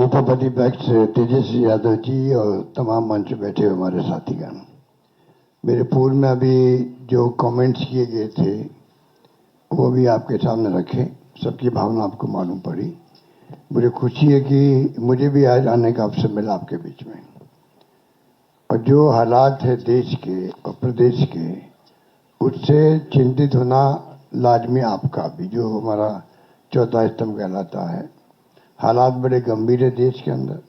उपप्रतिपक्ष तेजस्वी यादव जी और तमाम मंच पे बैठे हुए हमारे साथीगण, मेरे पूर्व में अभी जो कमेंट्स किए गए थे वो भी आपके सामने रखे। सबकी भावना आपको मालूम पड़ी। मुझे खुशी है कि मुझे भी आज आने का अवसर मिला आपके बीच में। और जो हालात है देश के और प्रदेश के, उससे चिंतित होना लाजमी आपका भी, जो हमारा चौथा स्तंभ कहलाता है। हालात बड़े गंभीर है देश के अंदर।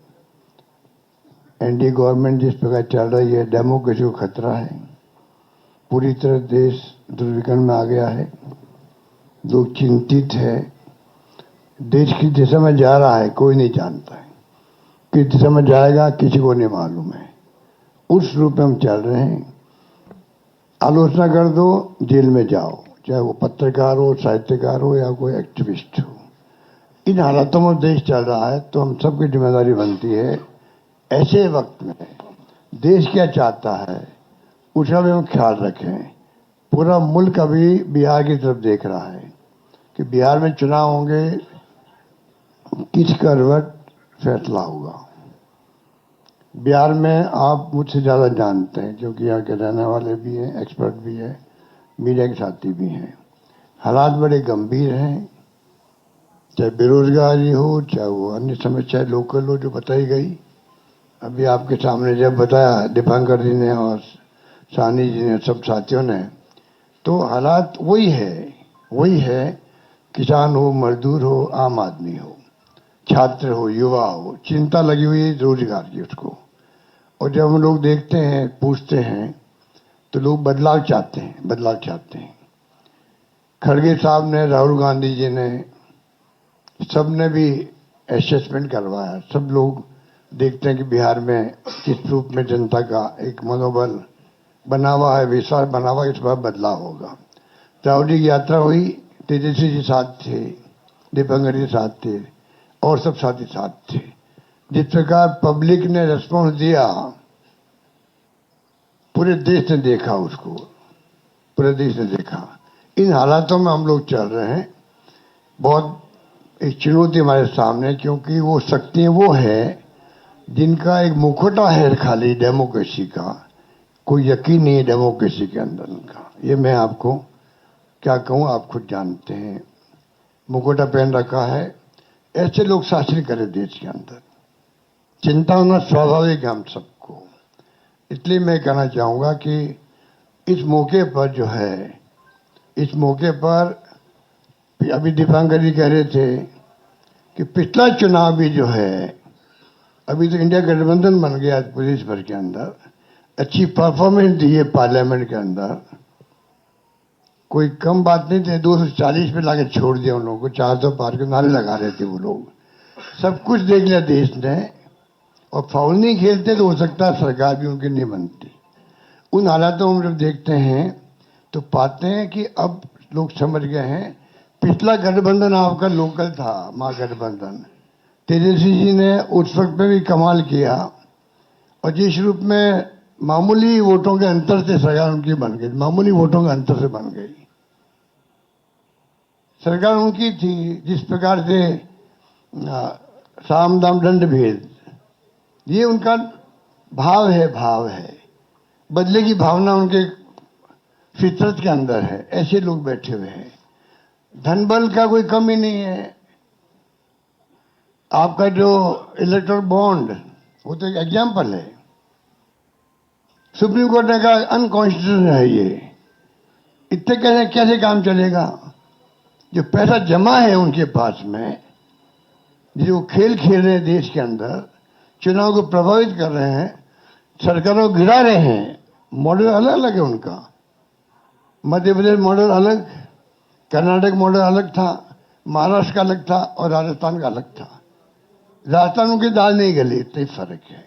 एनडीए गवर्नमेंट जिस प्रकार चल रही है, डेमोक्रेसी को खतरा है। पूरी तरह देश दुर्विकरण में आ गया है। लोग चिंतित है। देश किस दिशा में जा रहा है कोई नहीं जानता है। किस दिशा में जाएगा किसी को नहीं मालूम है। उस रूप में हम चल रहे हैं। आलोचना कर दो, जेल में जाओ, चाहे वो पत्रकार हो, साहित्यकार हो या कोई एक्टिविस्ट हो। इन हालातों में देश चल रहा है, तो हम सबकी जिम्मेदारी बनती है ऐसे वक्त में देश क्या चाहता है उसका भी हम ख्याल रखें। पूरा मुल्क अभी बिहार की तरफ देख रहा है कि बिहार में चुनाव होंगे, किस करवट फैसला होगा। बिहार में आप मुझसे ज़्यादा जानते हैं क्योंकि यहाँ के रहने वाले भी हैं, एक्सपर्ट भी हैं, मीडिया के साथी भी हैं। हालात बड़े गंभीर हैं, चाहे बेरोजगारी हो, चाहे वो अन्य समस्या लोकल हो जो बताई गई। अभी आपके सामने जब बताया दीपांकर जी ने और सानी जी ने, सब साथियों ने, तो हालात वही है। किसान हो, मजदूर हो, आम आदमी हो, छात्र हो, युवा हो, चिंता लगी हुई है रोजगार की उसको। और जब हम लोग देखते हैं, पूछते हैं, तो लोग बदलाव चाहते हैं। खड़गे साहब ने, राहुल गांधी जी ने, सबने भी असेसमेंट करवाया। सब लोग देखते हैं कि बिहार में किस रूप में जनता का एक मनोबल बना हुआ है, विश्वास बना हुआ है, इस बार बदलाव होगा। राहुल जी की यात्रा हुई, तेजस्वी जी साथ थे, दीपांकर जी साथ थे और सब साथी साथ थे। जिस प्रकार पब्लिक ने रिस्पॉन्स दिया, पूरे देश ने देखा उसको, पूरे देश ने देखा। इन हालातों में हम लोग चल रहे हैं। बहुत एक चुनौती हमारे सामने, क्योंकि वो शक्तियां वो है जिनका एक मुखौटा है खाली डेमोक्रेसी का। कोई यकीन नहीं है डेमोक्रेसी के अंदर उनका। ये मैं आपको क्या कहूँ, आप खुद जानते हैं। मुखौटा पहन रखा है। ऐसे लोग शासन करें देश के अंदर, चिंता होना स्वाभाविक है हम सबको। इसलिए मैं कहना चाहूँगा कि इस मौके पर जो है, इस मौके पर अभी दीपांकर जी कह रहे थे कि पिछला चुनाव भी जो है, अभी तो इंडिया गठबंधन बन गया प्रदेश भर के अंदर, अच्छी परफॉर्मेंस दी है पार्लियामेंट के अंदर। कोई कम बात नहीं थी। 240 पे लाके छोड़ दिया उन लोगों को। 400 पार के नारे लगा रहे थे वो लोग। सब कुछ देख लिया देश ने, और फाउल नहीं खेलते तो हो सकता है सरकार भी उनकी नहीं बनती। उन हालातों में जब देखते हैं तो पाते हैं कि अब लोग समझ गए हैं। पिछला गठबंधन आपका लोकल था, महागठबंधन। तेजस्वी जी ने उस वक्त में भी कमाल किया, और जिस रूप में मामूली वोटों के अंतर से सरकार उनकी बन गई, मामूली वोटों के अंतर से बन गई सरकार उनकी थी। जिस प्रकार से साम दाम दंड भेद, ये उनका भाव है। बदले की भावना उनके फितरत के अंदर है। ऐसे लोग बैठे हुए हैं। धन बल का कोई कमी नहीं है। आपका जो इलेक्टोरल बॉन्ड, वो तो एक एग्जाम्पल है। सुप्रीम कोर्ट ने कहा अनकॉन्स्टिट्यूशनल है ये। इतने कैसे काम चलेगा? जो पैसा जमा है उनके पास में, जो खेल खेल रहे हैं देश के अंदर, चुनाव को प्रभावित कर रहे हैं, सरकारों को गिरा रहे हैं। मॉडल अलग अलग है उनका। मध्य प्रदेश मॉडल अलग, कर्नाटक मॉडल अलग था, महाराष्ट्र का अलग था और राजस्थान का अलग था। राजस्थान की दाल नहीं गली, इतना फर्क है।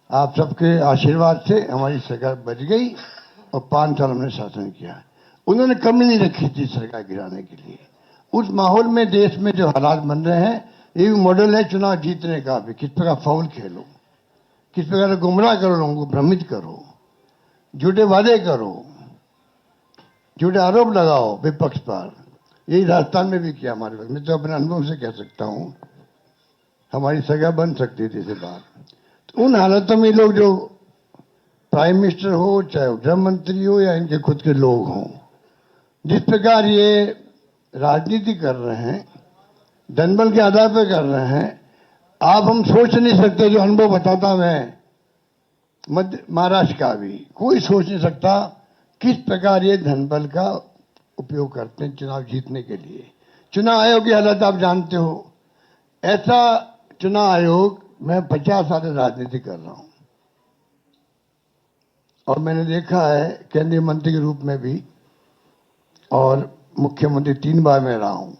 आप सबके आशीर्वाद से हमारी सरकार बच गई और 5 साल हमने शासन किया। उन्होंने कमी नहीं रखी थी सरकार गिराने के लिए। उस माहौल में देश में जो हालात बन रहे हैं, ये भी मॉडल है चुनाव जीतने का भी। किस प्रकार फाउल खेलो, किस प्रकार गुमराह करो, लोगों को भ्रमित करो, झूठे वादे करो, झूठे आरोप लगाओ विपक्ष पर। यही राजस्थान में भी किया हमारे वक्त। मैं तो अपने अनुभव से कह सकता हूं। हमारी सगा बन सकती थी इसे बात। तो उन हालातों में लोग जो प्राइम मिनिस्टर हो, चाहे गृह मंत्री हो या इनके खुद के लोग हों, जिस प्रकार ये राजनीति कर रहे हैं, जनबल के आधार पर कर रहे हैं, आप हम सोच नहीं सकते। जो अनुभव बताता मैं मध्य महाराष्ट्र का भी, कोई सोच नहीं सकता किस प्रकार ये धनबल का उपयोग करते हैं चुनाव जीतने के लिए। चुनाव आयोग की हालत आप जानते हो। ऐसा चुनाव आयोग, मैं 50 साल से राजनीति कर रहा हूं और मैंने देखा है केंद्रीय मंत्री के रूप में भी और मुख्यमंत्री 3 बार में रहा हूं।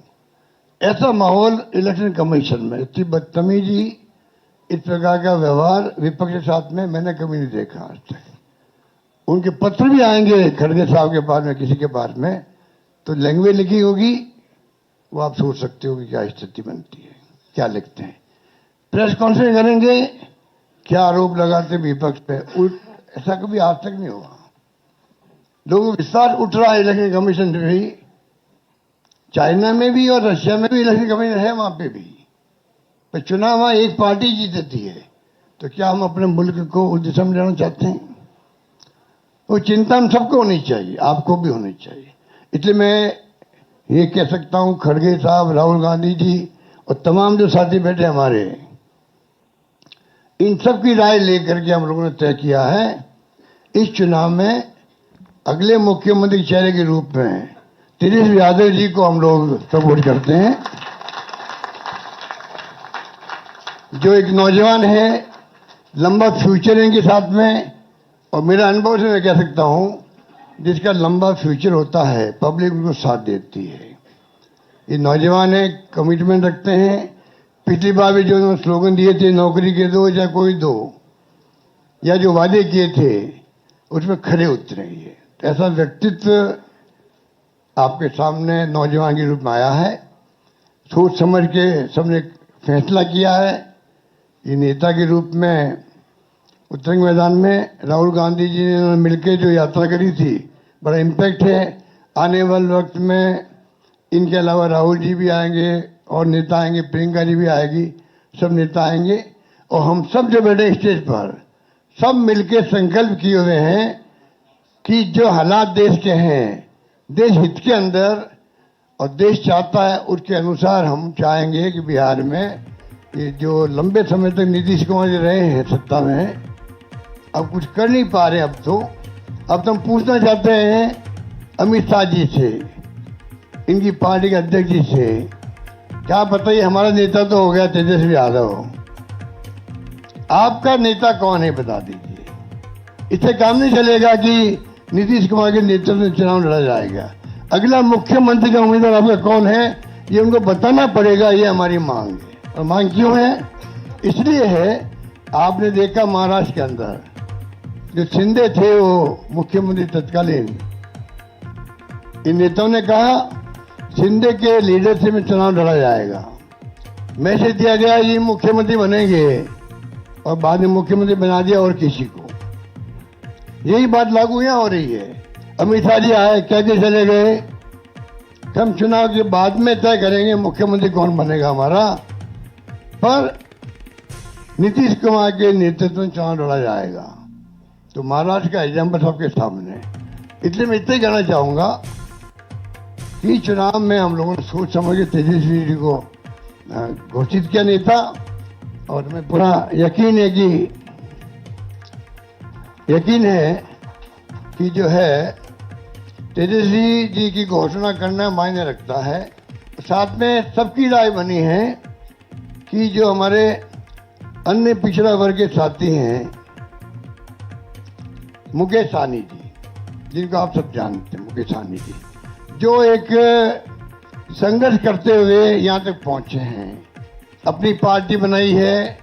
ऐसा माहौल इलेक्शन कमीशन में, इतनी बदतमीजी, इस प्रकार का व्यवहार विपक्ष के साथ में मैंने कभी नहीं देखा आज तक। उनके पत्र भी आएंगे खड़गे साहब के पास में, किसी के पास में, तो लैंग्वेज लिखी होगी, वो आप सोच सकते हो कि क्या स्थिति बनती है, क्या लिखते हैं। प्रेस कॉन्फ्रेंस करेंगे, क्या आरोप लगाते विपक्ष पे, ऐसा कभी आज तक नहीं हुआ। लोगों को विश्वास उठ रहा है इलेक्शन कमीशन से भी, चाइना में भी और रशिया में भी इलेक्शन कमीशन है, वहां पे भी। पर चुनाव वहां एक पार्टी जीतती है, तो क्या हम अपने मुल्क को उस दिशा में जाना चाहते हैं? वो चिंता हम सबको होनी चाहिए, आपको भी होनी चाहिए। इसलिए मैं ये कह सकता हूं, खड़गे साहब, राहुल गांधी जी और तमाम जो साथी बैठे हमारे, इन सब की राय लेकर के हम लोगों ने तय किया है इस चुनाव में अगले मुख्यमंत्री चेहरे के रूप में तेजस्वी यादव जी को हम लोग सपोर्ट करते हैं, जो एक नौजवान है, लंबा फ्यूचर है इनके साथ में। और मेरा अनुभव से मैं कह सकता हूं, जिसका लंबा फ्यूचर होता है, पब्लिक उनको साथ देती है। ये नौजवान है, कमिटमेंट रखते हैं। पिछली बार भी जो स्लोगन दिए थे, नौकरी के दो या कोई दो, या जो वादे किए थे उसमें खरे उतरे। ये ऐसा व्यक्तित्व आपके सामने नौजवान के रूप में आया है। सोच समझ के सबने फैसला किया है। ये नेता के रूप में उत्तरंग मैदान में राहुल गांधी जी ने मिलकर जो यात्रा करी थी, बड़ा इम्पैक्ट है। आने वाले वक्त में इनके अलावा राहुल जी भी आएंगे और नेता आएंगे, प्रियंका जी भी आएगी, सब नेता आएंगे और हम सब जो बैठे स्टेज पर, सब मिलकर संकल्प किए हुए हैं कि जो हालात देश के हैं, देश हित के अंदर और देश चाहता है उसके अनुसार हम चाहेंगे कि बिहार में ये जो लंबे समय तक नीतीश कुमार जी रहे हैं सत्ता में, अब कुछ कर नहीं पा रहे। अब तो हम पूछना चाहते हैं अमित शाह जी से, इनकी पार्टी के अध्यक्ष जी से, क्या बताइए, हमारा नेता तो हो गया तेजस्वी यादव, आपका नेता कौन है बता दीजिए। इससे काम नहीं चलेगा कि नीतीश कुमार के नेतृत्व में चुनाव लड़ा जाएगा। अगला मुख्यमंत्री का उम्मीदवार आपका कौन है, ये उनको बताना पड़ेगा। ये हमारी मांग है। और मांग क्यों है? इसलिए है, आपने देखा महाराष्ट्र के अंदर जो शिंदे थे, वो मुख्यमंत्री तत्कालीन, इन नेताओं ने कहा शिंदे के लीडरशिप में चुनाव लड़ा जाएगा। मैसेज दिया गया ये मुख्यमंत्री बनेंगे और बाद में मुख्यमंत्री बना दिया और किसी को। यही बात लागू यहां हो रही है। अमित शाह जी आए, कह के चले गए हम चुनाव के बाद में तय करेंगे मुख्यमंत्री कौन बनेगा हमारा, पर नीतीश कुमार के नेतृत्व में चुनाव लड़ा जाएगा। तो महाराष्ट्र का एग्जाम्पल सबके सामने। इसलिए मैं इतना ही कहना चाहूंगा कि चुनाव में हम लोगों ने सोच समझ के तेजस्वी जी को घोषित किया नेता, और हमें पूरा यकीन है कि जो है तेजस्वी जी की घोषणा करना मायने रखता है। साथ में सबकी राय बनी है कि जो हमारे अन्य पिछड़ा वर्ग के साथी हैं, मुकेश सहनी जी, जिनको आप सब जानते हैं, मुकेश सहनी जी, जो एक संघर्ष करते हुए यहाँ तक पहुंचे हैं, अपनी पार्टी बनाई है,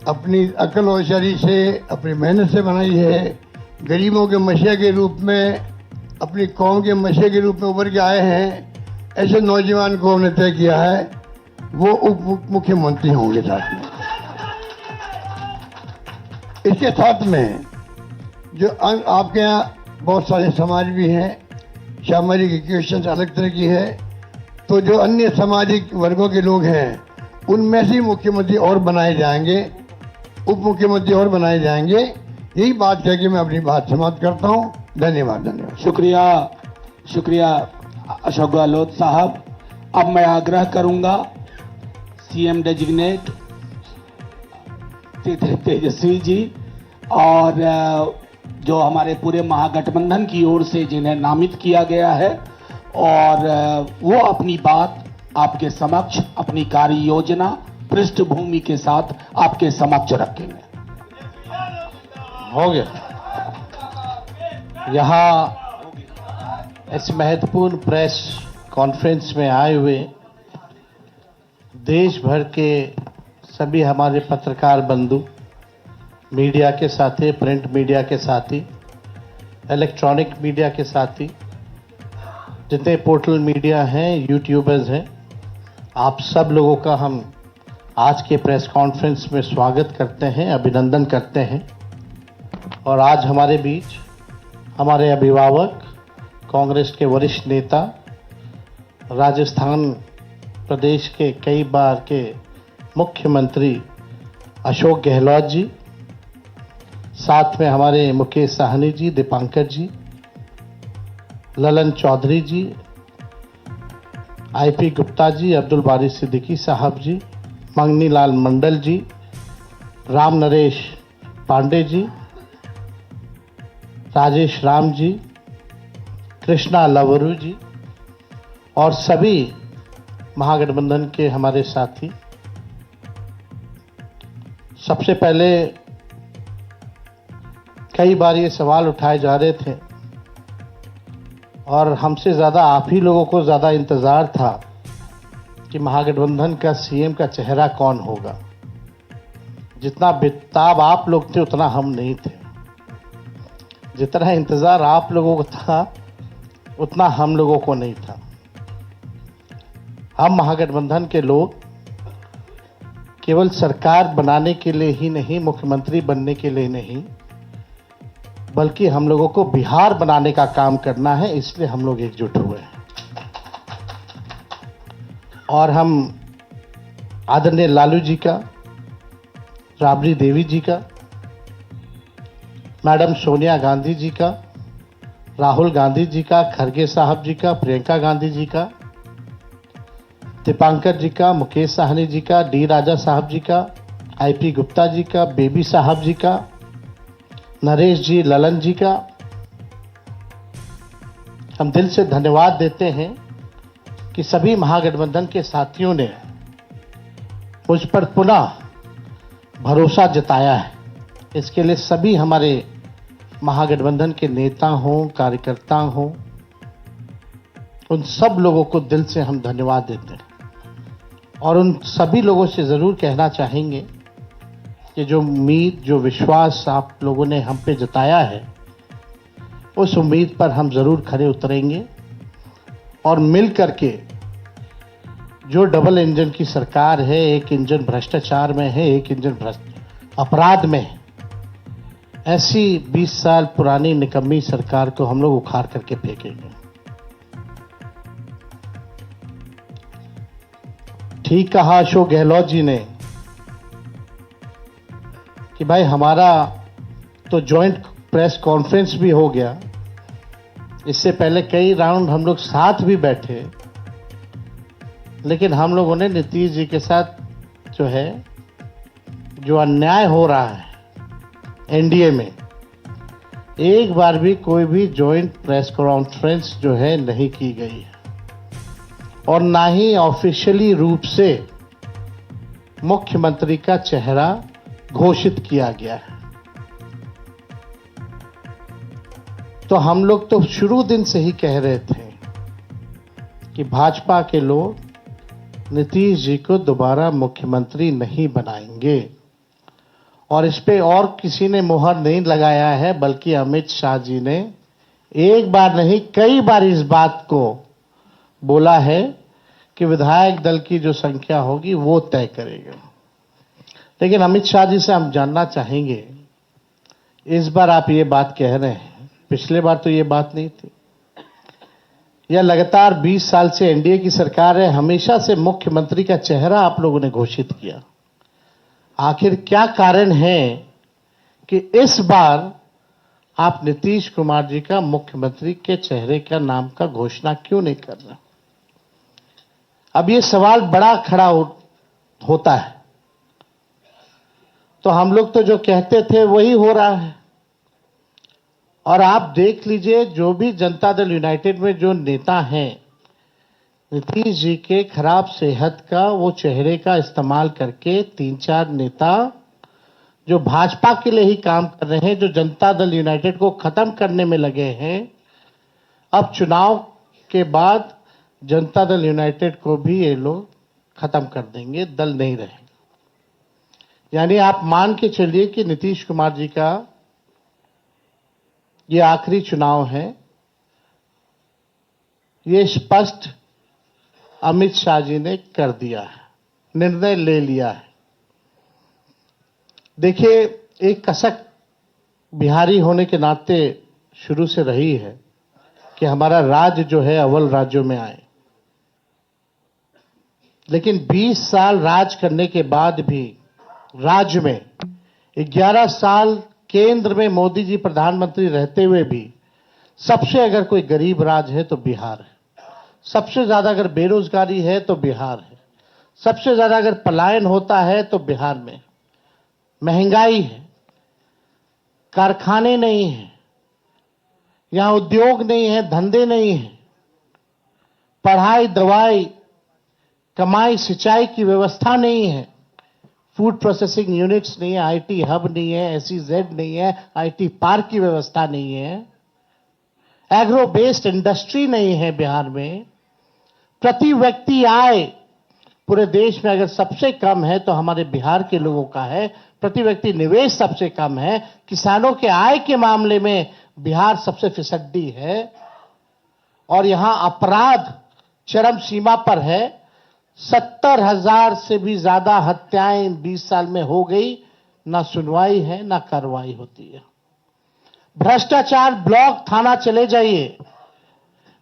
अपनी अकल होशियारी से, अपनी मेहनत से बनाई है, गरीबों के मसीहा के रूप में, अपनी कौम के मसीहा के रूप में उभर के आए हैं। ऐसे नौजवान को हमने तय किया है वो उप मुख्यमंत्री होंगे साथ में। इसके साथ में जो आपके यहाँ बहुत सारे समाज भी हैं, सामाजिक इक्वेशन अलग तरह की है, तो जो अन्य सामाजिक वर्गों के लोग हैं उनमें से मुख्यमंत्री और बनाए जाएंगे, उप मुख्यमंत्री और बनाए जाएंगे। यही बात कह के मैं अपनी बात समाप्त करता हूं। धन्यवाद। धन्यवाद। शुक्रिया, शुक्रिया अशोक गहलोत साहब। अब मैं आग्रह करूंगा सीएम डेजिग्नेट तेजस्वी जी और जो हमारे पूरे महागठबंधन की ओर से जिन्हें नामित किया गया है, और वो अपनी बात आपके समक्ष, अपनी कार्य योजना पृष्ठभूमि के साथ आपके समक्ष रखेंगे। हो गया। यहाँ इस महत्वपूर्ण प्रेस कॉन्फ्रेंस में आए हुए देश भर के सभी हमारे पत्रकार बंधु, मीडिया के साथी, प्रिंट मीडिया के साथी, इलेक्ट्रॉनिक मीडिया के साथी, जितने पोर्टल मीडिया हैं, यूट्यूबर्स हैं, आप सब लोगों का हम आज के प्रेस कॉन्फ्रेंस में स्वागत करते हैं, अभिनंदन करते हैं। और आज हमारे बीच हमारे अभिभावक, कांग्रेस के वरिष्ठ नेता, राजस्थान प्रदेश के कई बार के मुख्यमंत्री अशोक गहलोत जी, साथ में हमारे मुकेश साहनी जी, दीपांकर जी, ललन चौधरी जी, आईपी गुप्ता जी, अब्दुल बारी सिद्दीकी साहब जी, मंगनी लाल मंडल जी, राम नरेश पांडे जी, राजेश राम जी, कृष्णा लवरू जी और सभी महागठबंधन के हमारे साथी। सबसे पहले कई बार ये सवाल उठाए जा रहे थे और हमसे ज़्यादा आप ही लोगों को ज़्यादा इंतज़ार था कि महागठबंधन का सीएम का चेहरा कौन होगा। जितना बेताब आप लोग थे उतना हम नहीं थे। जितना इंतज़ार आप लोगों को था उतना हम लोगों को नहीं था। हम महागठबंधन के लोग केवल सरकार बनाने के लिए ही नहीं, मुख्यमंत्री बनने के लिए नहीं, बल्कि हम लोगों को बिहार बनाने का काम करना है, इसलिए हम लोग एकजुट हुए हैं। और हम आदरणीय लालू जी का, राबड़ी देवी जी का, मैडम सोनिया गांधी जी का, राहुल गांधी जी का, खरगे साहब जी का, प्रियंका गांधी जी का, दीपांकर जी का, मुकेश साहनी जी का, डी राजा साहब जी का, आईपी गुप्ता जी का, बेबी साहब जी का, नरेश जी, ललन जी का हम दिल से धन्यवाद देते हैं कि सभी महागठबंधन के साथियों ने मुझ पर पुनः भरोसा जताया है। इसके लिए सभी हमारे महागठबंधन के नेता हों, कार्यकर्ता हों, उन सब लोगों को दिल से हम धन्यवाद देते हैं। और उन सभी लोगों से ज़रूर कहना चाहेंगे कि जो उम्मीद, जो विश्वास आप लोगों ने हम पे जताया है, उस उम्मीद पर हम ज़रूर खरे उतरेंगे और मिल करके जो डबल इंजन की सरकार है, एक इंजन भ्रष्टाचार में है, एक इंजन अपराध में है, ऐसी 20 साल पुरानी निकम्मी सरकार को हम लोग उखाड़ करके फेंकेंगे। ठीक कहा अशोक गहलोत जी ने कि भाई हमारा तो जॉइंट प्रेस कॉन्फ्रेंस भी हो गया, इससे पहले कई राउंड हम लोग साथ भी बैठे, लेकिन हम लोगों ने नीतीश जी के साथ जो अन्याय हो रहा है एनडीए में, एक बार भी कोई भी जॉइंट प्रेस कॉन्फ्रेंस नहीं की गई है और ना ही ऑफिशियली रूप से मुख्यमंत्री का चेहरा घोषित किया गया है। तो हम लोग तो शुरू दिन से ही कह रहे थे कि भाजपा के लोग नीतीश जी को दोबारा मुख्यमंत्री नहीं बनाएंगे और इस पे और किसी ने मुहर नहीं लगाया है, बल्कि अमित शाह जी ने एक बार नहीं कई बार इस बात को बोला है कि विधायक दल की जो संख्या होगी वो तय करेगा। लेकिन अमित शाह जी से हम जानना चाहेंगे, इस बार आप ये बात कह रहे हैं, पिछले बार तो ये बात नहीं थी, यह लगातार 20 साल से एनडीए की सरकार है, हमेशा से मुख्यमंत्री का चेहरा आप लोगों ने घोषित किया। आखिर क्या कारण है कि इस बार आप नीतीश कुमार जी का मुख्यमंत्री के चेहरे का नाम का घोषणा क्यों नहीं कर रहे? अब ये सवाल बड़ा खड़ा होता है। तो हम लोग तो जो कहते थे वही हो रहा है। और आप देख लीजिए, जो भी जनता दल यूनाइटेड में जो नेता हैं, नीतीश जी के खराब सेहत का वो चेहरे का इस्तेमाल करके 3-4 नेता जो भाजपा के लिए ही काम कर रहे हैं, जो जनता दल यूनाइटेड को खत्म करने में लगे हैं, अब चुनाव के बाद जनता दल यूनाइटेड को भी ये लोग खत्म कर देंगे, दल नहीं रहेगा। यानी आप मान के चलिए कि नीतीश कुमार जी का ये आखिरी चुनाव है। ये स्पष्ट अमित शाह जी ने कर दिया है, निर्णय ले लिया है। देखिए, एक कसक बिहारी होने के नाते शुरू से रही है कि हमारा राज्य जो है अव्वल राज्यों में आए। लेकिन 20 साल राज करने के बाद भी राज्य में 11 साल केंद्र में मोदी जी प्रधानमंत्री रहते हुए भी सबसे अगर कोई गरीब राज्य है तो बिहार है। सबसे ज्यादा अगर बेरोजगारी है तो बिहार है। सबसे ज्यादा अगर पलायन होता है तो बिहार में। महंगाई है, कारखाने नहीं है, यहां उद्योग नहीं है, धंधे नहीं है, पढ़ाई, दवाई, कमाई, सिंचाई की व्यवस्था नहीं है, फूड प्रोसेसिंग यूनिट्स नहीं है, आईटी हब नहीं है, एसईजेड नहीं है, आईटी पार्क की व्यवस्था नहीं है, एग्रो बेस्ड इंडस्ट्री नहीं है बिहार में। प्रति व्यक्ति आय पूरे देश में अगर सबसे कम है तो हमारे बिहार के लोगों का है। प्रति व्यक्ति निवेश सबसे कम है। किसानों के आय के मामले में बिहार सबसे फिसड्डी है। और यहां अपराध चरम सीमा पर है। 70,000 से भी ज्यादा हत्याएं 20 साल में हो गई। ना सुनवाई है, ना कार्रवाई होती है। भ्रष्टाचार ब्लॉक थाना चले जाइए,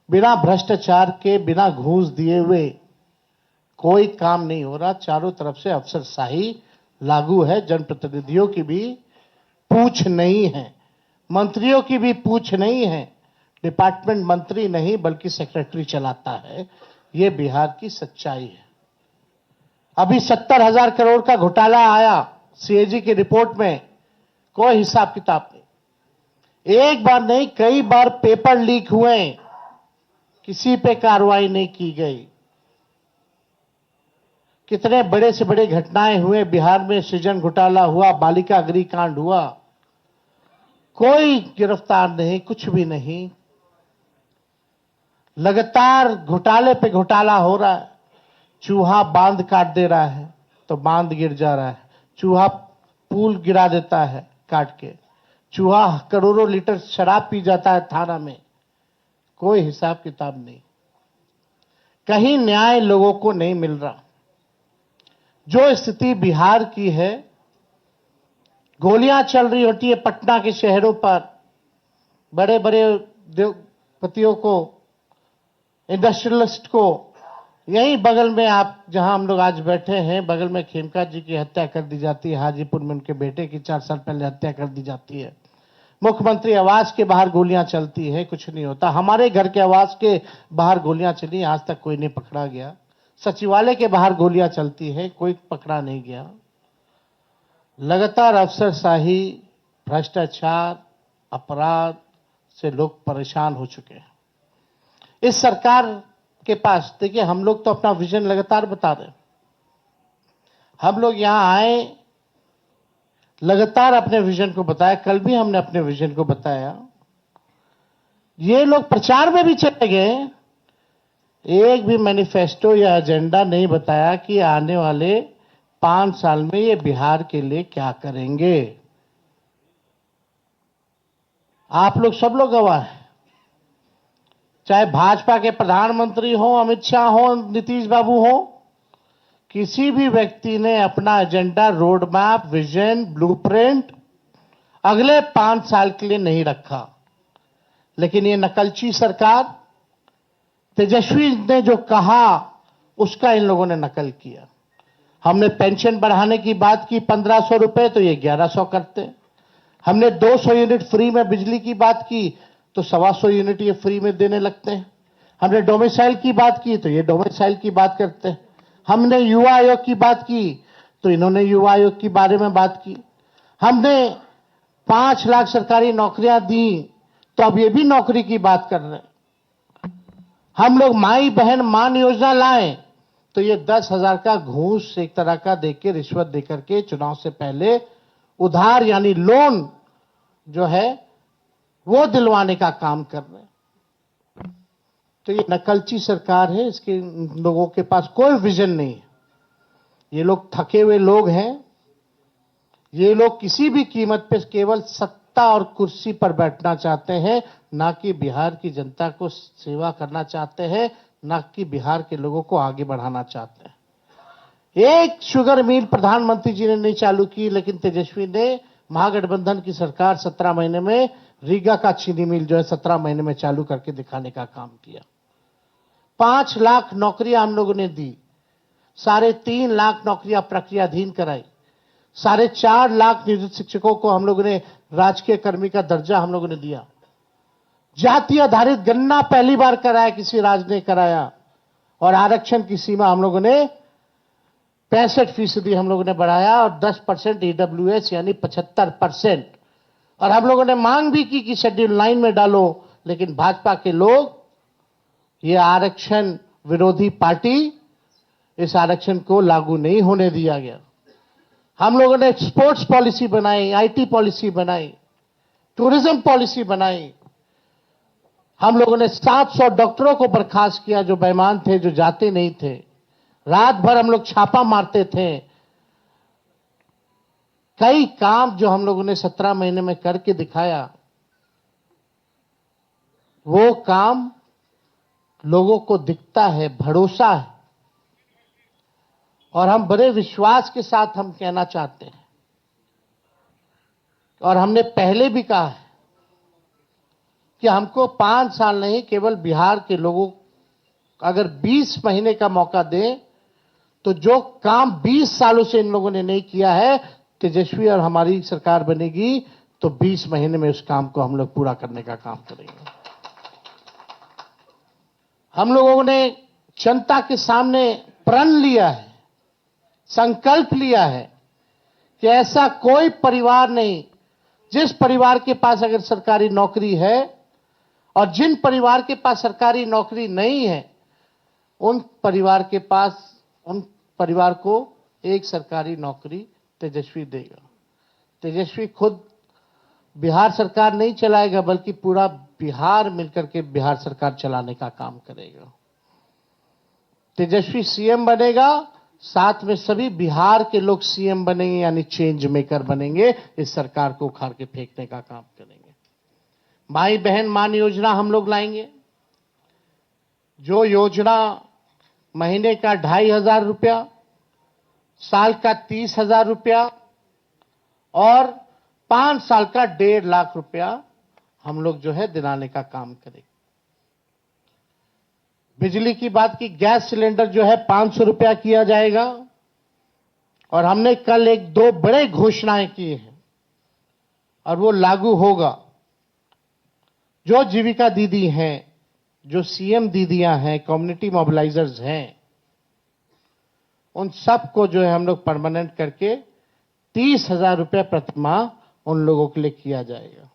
बिना भ्रष्टाचार के, बिना घूस दिए हुए कोई काम नहीं हो रहा। चारों तरफ से अफसरशाही लागू है। जनप्रतिनिधियों की भी पूछ नहीं है, मंत्रियों की भी पूछ नहीं है। डिपार्टमेंट मंत्री नहीं बल्कि सेक्रेटरी चलाता है। यह बिहार की सच्चाई है। अभी 70,000 करोड़ का घोटाला आया सीएजी की रिपोर्ट में, कोई हिसाब किताब नहीं। एक बार नहीं, कई बार पेपर लीक हुए, किसी पे कार्रवाई नहीं की गई। कितने बड़े से बड़े घटनाएं हुए बिहार में। सृजन घोटाला हुआ, बालिका अग्निकांड हुआ, कोई गिरफ्तार नहीं, कुछ भी नहीं। लगातार घोटाले पे घोटाला हो रहा है। चूहा बांध काट दे रहा है तो बांध गिर जा रहा है। चूहा पुल गिरा देता है काट के। चूहा करोड़ों लीटर शराब पी जाता है थाना में, कोई हिसाब किताब नहीं। कहीं न्याय लोगों को नहीं मिल रहा। जो स्थिति बिहार की है, गोलियां चल रही होती है पटना के शहरों पर, बड़े बड़े उद्योगपतियों को, इंडस्ट्रियलिस्ट को। यहीं बगल में आप जहां हम लोग आज बैठे हैं, बगल में खेमका जी की हत्या कर दी जाती है। हाजीपुर में उनके बेटे की 4 साल पहले हत्या कर दी जाती है। मुख्यमंत्री आवास के बाहर गोलियां चलती है, कुछ नहीं होता। हमारे घर के आवास के बाहर गोलियां चली, आज तक कोई नहीं पकड़ा गया। सचिवालय के बाहर गोलियां चलती है, कोई पकड़ा नहीं गया। लगातार अफसरशाही, भ्रष्टाचार, अपराध से लोग परेशान हो चुके हैं। इस सरकार के पास, देखिए, हम लोग तो अपना विजन लगातार बता रहे हैं। हम लोग यहां आए, लगातार अपने विजन को बताया। कल भी हमने अपने विजन को बताया। ये लोग प्रचार में भी चले गए, एक भी मैनिफेस्टो या एजेंडा नहीं बताया कि आने वाले 5 साल में ये बिहार के लिए क्या करेंगे। आप लोग सब लोग गवाह हैं। चाहे भाजपा के प्रधानमंत्री हो, अमित शाह हो, नीतीश बाबू हो, किसी भी व्यक्ति ने अपना agenda, road map, vision, blueprint अगले 5 साल के लिए नहीं रखा। लेकिन ये नकलची सरकार तेजस्वी ने जो कहा उसका इन लोगों ने नकल किया। हमने पेंशन बढ़ाने की बात की 1500 रुपए, तो ये 1100 करते। हमने 200 यूनिट फ्री में बिजली की बात की तो 125 यूनिट ये फ्री में देने लगते हैं। हमने डोमिसाइल की बात की तो ये डोमिसाइल की बात करते हैं। हमने युवा आयोग की बात की तो इन्होंने युवा आयोग के बारे में बात की। हमने 5 लाख सरकारी नौकरियां दी तो अब ये भी नौकरी की बात कर रहे हैं। हम लोग माई बहन मान योजना लाए तो ये 10,000 का घूस एक तरह का देके रिश्वत देकर के चुनाव से पहले उधार यानी लोन जो है वो दिलवाने का काम कर रहे हैं। तो ये नकलची सरकार है, इसके लोगों के पास कोई विजन नहीं है। ये लोग थके हुए लोग हैं। ये लोग किसी भी कीमत पे केवल सत्ता और कुर्सी पर बैठना चाहते हैं, ना कि बिहार की जनता को सेवा करना चाहते हैं, ना कि बिहार के लोगों को आगे बढ़ाना चाहते हैं। एक शुगर मिल प्रधानमंत्री जी ने नहीं चालू की, लेकिन तेजस्वी ने महागठबंधन की सरकार 17 महीने में रीगा का चीनी मिल जो है 17 महीने में चालू करके दिखाने का काम किया। 5 लाख नौकरियां हम लोगों ने दी, 3.5 लाख नौकरियां प्रक्रियाधीन कराई, 4.5 लाख नियोजित शिक्षकों को हम लोगों ने राजकीय कर्मी का दर्जा हम लोगों ने दिया। जाति आधारित गणना पहली बार कराया, किसी राज्य ने कराया। और आरक्षण की सीमा हम लोगों ने 65% हम लोगों ने बढ़ाया और 10% ईडब्ल्यूएस यानी 75%। और हम लोगों ने मांग भी की कि शेड्यूल 9 में डालो, लेकिन भाजपा के लोग, ये आरक्षण विरोधी पार्टी, इस आरक्षण को लागू नहीं होने दिया गया। हम लोगों ने स्पोर्ट्स पॉलिसी बनाई, आईटी पॉलिसी बनाई, टूरिज्म पॉलिसी बनाई। हम लोगों ने 700 डॉक्टरों को बर्खास्त किया जो बेईमान थे, जो जाते नहीं थे। रात भर हम लोग छापा मारते थे। कई काम जो हम लोगों ने 17 महीने में करके दिखाया, वो काम लोगों को दिखता है, भरोसा है। और हम बड़े विश्वास के साथ हम कहना चाहते हैं, और हमने पहले भी कहा है कि हमको 5 साल नहीं, केवल बिहार के लोगों अगर 20 महीने का मौका दें तो जो काम 20 सालों से इन लोगों ने नहीं किया है, तेजस्वी और हमारी सरकार बनेगी तो 20 महीने में उस काम को हम लोग पूरा करने का काम करेंगे। हम लोगों ने जनता के सामने प्रण लिया है, संकल्प लिया है कि ऐसा कोई परिवार नहीं, जिस परिवार के पास अगर सरकारी नौकरी है और जिन परिवार के पास सरकारी नौकरी नहीं है, उन परिवार को एक सरकारी नौकरी तेजस्वी देगा। तेजस्वी खुद बिहार सरकार नहीं चलाएगा, बल्कि पूरा बिहार मिलकर के बिहार सरकार चलाने का काम करेगा। तेजस्वी सीएम बनेगा, साथ में सभी बिहार के लोग सीएम बनेंगे, यानी चेंज मेकर बनेंगे। इस सरकार को उखाड़ के फेंकने का काम करेंगे। भाई बहन मान योजना हम लोग लाएंगे, जो योजना महीने का 2,500 रुपया, साल का 30,000 रुपया और 5 साल का 1.5 लाख रुपया हम लोग जो है दिलाने का काम करेंगे। बिजली की बात की, गैस सिलेंडर जो है 500 रुपया किया जाएगा। और हमने कल 1-2 बड़े घोषणाएं की हैं और वो लागू होगा। जो जीविका दीदी हैं, जो सीएम दीदियां हैं, कम्युनिटी मोबिलाइजर्स हैं, उन सबको जो है हम लोग परमानेंट करके 30,000 रुपये प्रति माह उन लोगों के लिए किया जाएगा।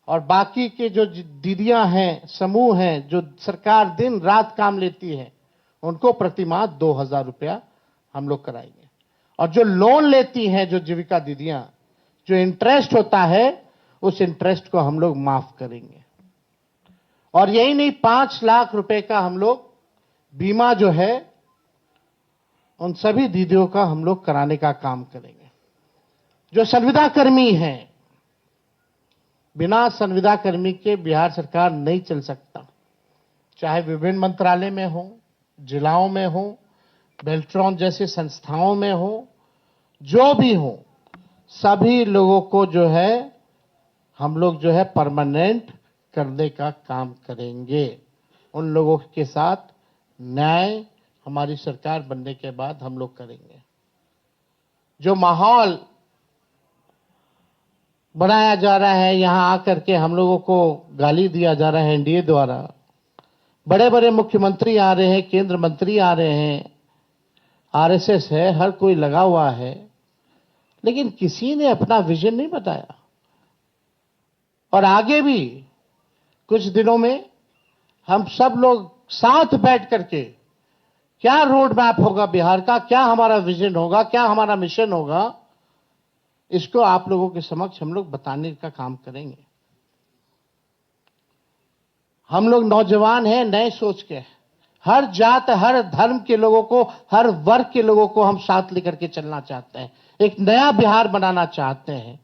और बाकी के जो दीदियां हैं, समूह हैं, जो सरकार दिन रात काम लेती है, उनको प्रति माह 2,000 रुपया हम लोग कराएंगे। और जो लोन लेती हैं, जो जीविका दीदियां, जो इंटरेस्ट होता है, उस इंटरेस्ट को हम लोग माफ करेंगे। और यही नहीं, 5 लाख रुपए का हम लोग बीमा जो है उन सभी दीदियों का हम लोग कराने का काम करेंगे। जो संविदा कर्मी हैं, बिना संविदा कर्मी के बिहार सरकार नहीं चल सकता। चाहे विभिन्न मंत्रालय में हो, जिलाओं में हो, बेल्ट्रॉन जैसे संस्थाओं में हो, जो भी हो, सभी लोगों को जो है हम लोग जो है परमानेंट करने का काम करेंगे। उन लोगों के साथ न्याय हमारी सरकार बनने के बाद हम लोग करेंगे। जो माहौल बनाया जा रहा है, यहां आकर के हम लोगों को गाली दिया जा रहा है एनडीए द्वारा, बड़े बड़े मुख्यमंत्री आ रहे हैं, केंद्र मंत्री आ रहे हैं, आरएसएस है, हर कोई लगा हुआ है, लेकिन किसी ने अपना विजन नहीं बताया। और आगे भी कुछ दिनों में हम सब लोग साथ बैठ करके क्या रोड मैप होगा बिहार का, क्या हमारा विजन होगा, क्या हमारा मिशन होगा, इसको आप लोगों के समक्ष हम लोग बताने का काम करेंगे। हम लोग नौजवान हैं, नए सोच के, हर जात हर धर्म के लोगों को, हर वर्ग के लोगों को हम साथ लेकर के चलना चाहते हैं, एक नया बिहार बनाना चाहते हैं।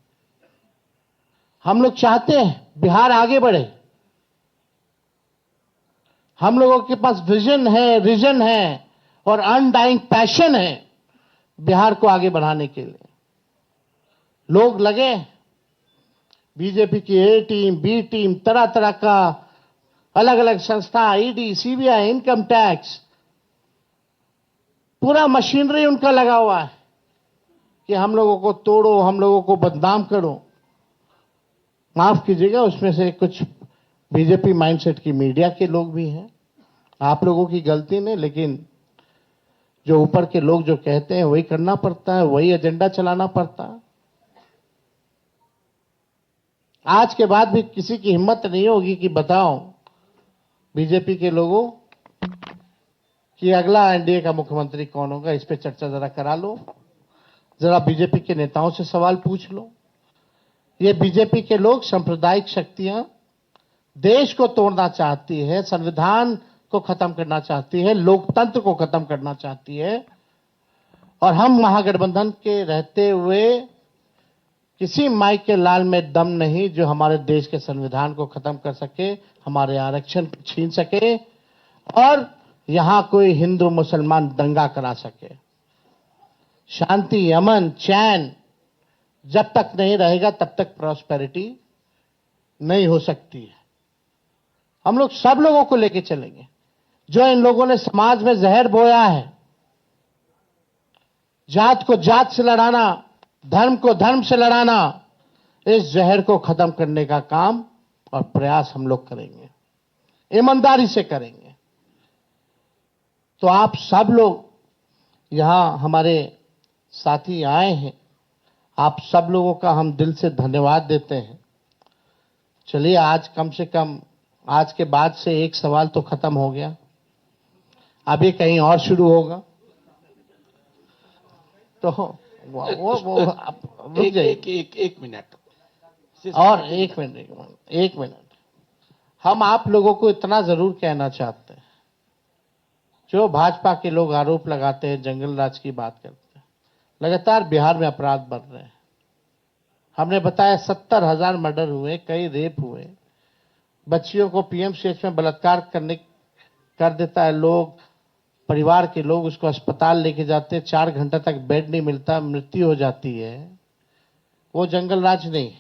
हम लोग चाहते हैं बिहार आगे बढ़े। हम लोगों के पास विजन है, रीजन है और अनडाइंग पैशन है बिहार को आगे बढ़ाने के लिए। लोग लगे बीजेपी की ए टीम, बी टीम, तरह तरह का अलग अलग संस्था, ईडी, सीबीआई, इनकम टैक्स, पूरा मशीनरी उनका लगा हुआ है कि हम लोगों को तोड़ो, हम लोगों को बदनाम करो। माफ कीजिएगा, उसमें से कुछ बीजेपी माइंडसेट की मीडिया के लोग भी हैं, आप लोगों की गलती नहीं, लेकिन जो ऊपर के लोग जो कहते हैं वही करना पड़ता है, वही एजेंडा चलाना पड़ता है। आज के बाद भी किसी की हिम्मत नहीं होगी कि बताओ बीजेपी के लोगों कि अगला एनडीए का मुख्यमंत्री कौन होगा। इस पे चर्चा जरा करा लो, जरा बीजेपी के नेताओं से सवाल पूछ लो। ये बीजेपी के लोग सांप्रदायिक शक्तियां देश को तोड़ना चाहती है, संविधान को खत्म करना चाहती है, लोकतंत्र को खत्म करना चाहती है। और हम महागठबंधन के रहते हुए किसी माई के लाल में दम नहीं जो हमारे देश के संविधान को खत्म कर सके, हमारे आरक्षण छीन सके और यहां कोई हिंदू मुसलमान दंगा करा सके। शांति, अमन, चैन जब तक नहीं रहेगा तब तक प्रॉस्पेरिटी नहीं हो सकती है। हम लोग सब लोगों को लेके चलेंगे। जो इन लोगों ने समाज में जहर बोया है, जात को जात से लड़ाना, धर्म को धर्म से लड़ाना, इस जहर को खत्म करने का काम और प्रयास हम लोग करेंगे, ईमानदारी से करेंगे। तो आप सब लोग यहां हमारे साथी आए हैं, आप सब लोगों का हम दिल से धन्यवाद देते हैं। चलिए, आज कम से कम आज के बाद से एक सवाल तो खत्म हो गया, अभी कहीं और शुरू होगा। तो वो एक मिनट और एक मिनट हम आप लोगों को इतना जरूर कहना चाहते हैं, जो भाजपा के लोग आरोप लगाते हैं, जंगल राज की बात करते हैं, लगातार बिहार में अपराध बढ़ रहे हैं। हमने बताया 70,000 मर्डर हुए, कई रेप हुए, बच्चियों को पीएमसीएच में बलात्कार कर देता है लोग, परिवार के लोग उसको अस्पताल लेके जाते, 4 घंटे तक बेड नहीं मिलता, मृत्यु हो जाती है। वो जंगल राज नहीं।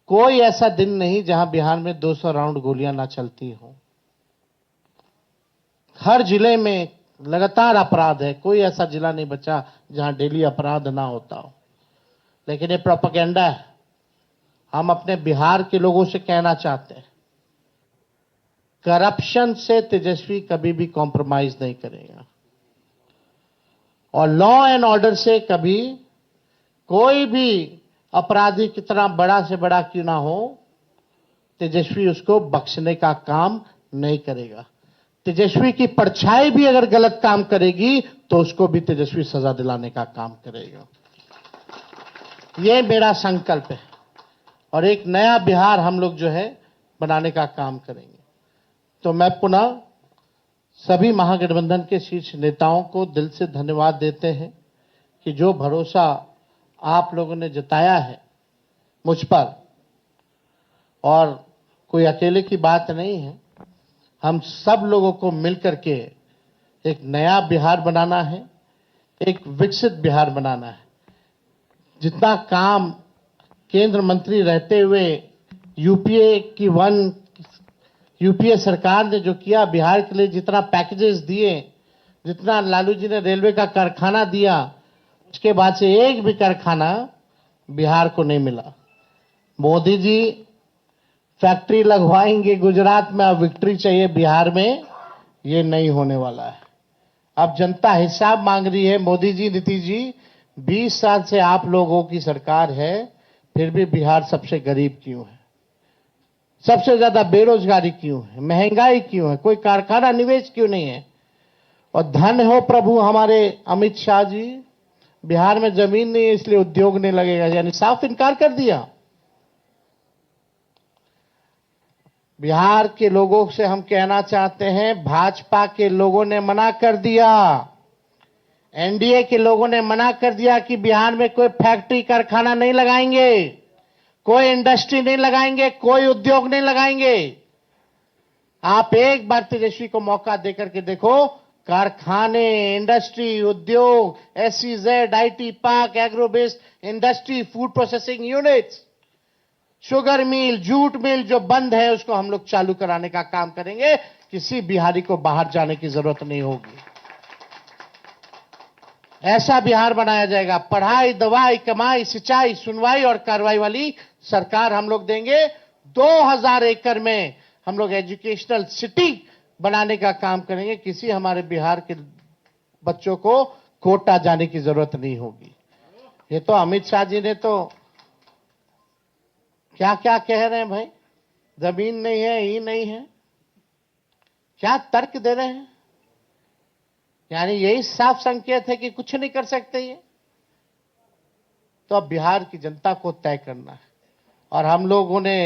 कोई ऐसा दिन नहीं जहां बिहार में 200 राउंड गोलियां ना चलती हो। हर जिले में लगातार अपराध है, कोई ऐसा जिला नहीं बचा जहां डेली अपराध ना होता हो। लेकिन ये प्रोपेगेंडा है। हम अपने बिहार के लोगों से कहना चाहते हैं, करप्शन से तेजस्वी कभी भी कॉम्प्रोमाइज नहीं करेगा और लॉ एंड ऑर्डर से कभी कोई भी अपराधी कितना बड़ा से बड़ा क्यों ना हो, तेजस्वी उसको बख्शने का काम नहीं करेगा। तेजस्वी की परछाई भी अगर गलत काम करेगी तो उसको भी तेजस्वी सजा दिलाने का काम करेगा। ये मेरा संकल्प है और एक नया बिहार हम लोग जो है बनाने का काम करेंगे। तो मैं पुनः सभी महागठबंधन के शीर्ष नेताओं को दिल से धन्यवाद देते हैं कि जो भरोसा आप लोगों ने जताया है मुझ पर, और कोई अकेले की बात नहीं है, हम सब लोगों को मिलकर के एक नया बिहार बनाना है, एक विकसित बिहार बनाना है। जितना काम केंद्र मंत्री रहते हुए यूपीए की 1 यूपीए सरकार ने जो किया, बिहार के लिए जितना पैकेजेस दिए, जितना लालू जी ने रेलवे का कारखाना दिया, उसके बाद से एक भी कारखाना बिहार को नहीं मिला। मोदी जी फैक्ट्री लगवाएंगे गुजरात में, अब विक्ट्री चाहिए बिहार में, ये नहीं होने वाला है। अब जनता हिसाब मांग रही है। मोदी जी, नीतीश जी, 20 साल से आप लोगों की सरकार है, फिर भी बिहार सबसे गरीब क्यों है? सबसे ज्यादा बेरोजगारी क्यों है? महंगाई क्यों है? कोई कारखाना निवेश क्यों नहीं है? और धन्य हो प्रभु हमारे अमित शाह जी, बिहार में जमीन नहीं है इसलिए उद्योग नहीं लगेगा, यानी साफ इनकार कर दिया। बिहार के लोगों से हम कहना चाहते हैं, भाजपा के लोगों ने मना कर दिया, एनडीए के लोगों ने मना कर दिया कि बिहार में कोई फैक्ट्री कारखाना नहीं लगाएंगे, कोई इंडस्ट्री नहीं लगाएंगे, कोई उद्योग नहीं लगाएंगे। आप एक बार तेजस्वी को मौका देकर के देखो, कारखाने, इंडस्ट्री, उद्योग, SEZ, IT park, agro based industry, food processing units, sugar mill, jute mill जो बंद है उसको हम लोग चालू कराने का काम करेंगे। किसी बिहारी को बाहर जाने की जरूरत नहीं होगी। ऐसा बिहार बनाया जाएगा। पढ़ाई, दवाई, कमाई, सिंचाई, सुनवाई और कार्रवाई वाली सरकार हम लोग देंगे। 2000 एकड़ में हम लोग एजुकेशनल सिटी बनाने का काम करेंगे। किसी हमारे बिहार के बच्चों को कोटा जाने की जरूरत नहीं होगी। ये तो अमित शाह जी ने तो क्या क्या कह रहे हैं भाई, जमीन नहीं है, ये नहीं है, क्या तर्क दे रहे हैं? यानी यही साफ संकेत है कि कुछ नहीं कर सकते ये। तो अब बिहार की जनता को तय करना है। और हम लोगों ने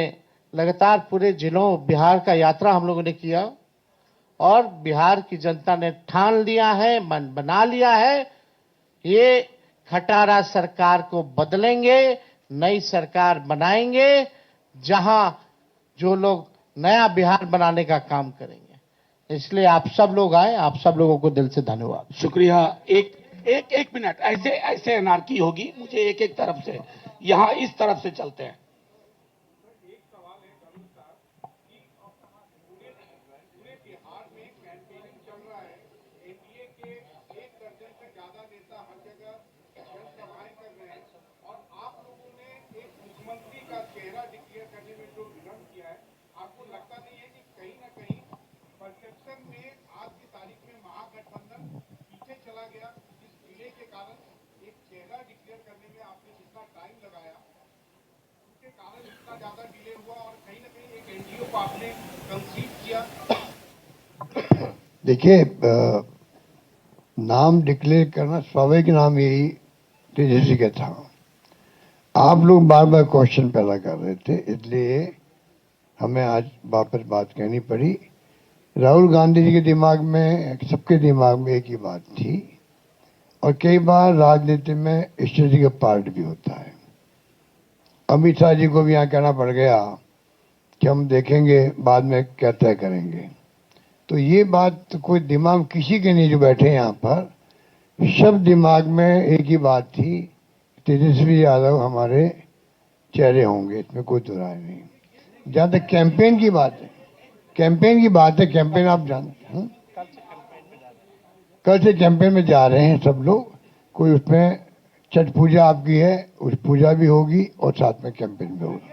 लगातार पूरे जिलों बिहार का यात्रा हम लोगों ने किया और बिहार की जनता ने ठान लिया है, मन बना लिया है, ये खटारा सरकार को बदलेंगे, नई सरकार बनाएंगे, जहां जो लोग नया बिहार बनाने का काम करेंगे। इसलिए आप सब लोग आए, आप सब लोगों को दिल से धन्यवाद। शुक्रिया। एक मिनट, ऐसे अनारकी होगी, मुझे एक तरफ से, यहाँ इस तरफ से चलते हैं। देखिए, नाम डिक्लेयर करना स्वाभाविक नाम यही तेजस्वी का था। आप लोग बार बार क्वेश्चन पैदा कर रहे थे, इसलिए हमें आज वापस बात कहनी पड़ी। राहुल गांधी जी के दिमाग में, सबके दिमाग में एक ही बात थी, और कई बार राजनीति में स्ट्रेटेजी का पार्ट भी होता है। अमित शाह जी को भी यहाँ कहना पड़ गया कि हम देखेंगे बाद में क्या तय करेंगे। तो ये बात तो कोई दिमाग किसी के नहीं जो बैठे यहाँ पर, सब दिमाग में एक ही बात थी, तेजस्वी यादव हमारे चेहरे होंगे, इसमें कोई दो राय नहीं। जहाँ तक कैंपेन की बात है, कैंपेन आप जानते हैं, कल से कैंपेन में जा रहे हैं सब लोग। कोई उसमें छठ पूजा आपकी है, उस पूजा भी होगी और साथ में कैंपेन भी होगी।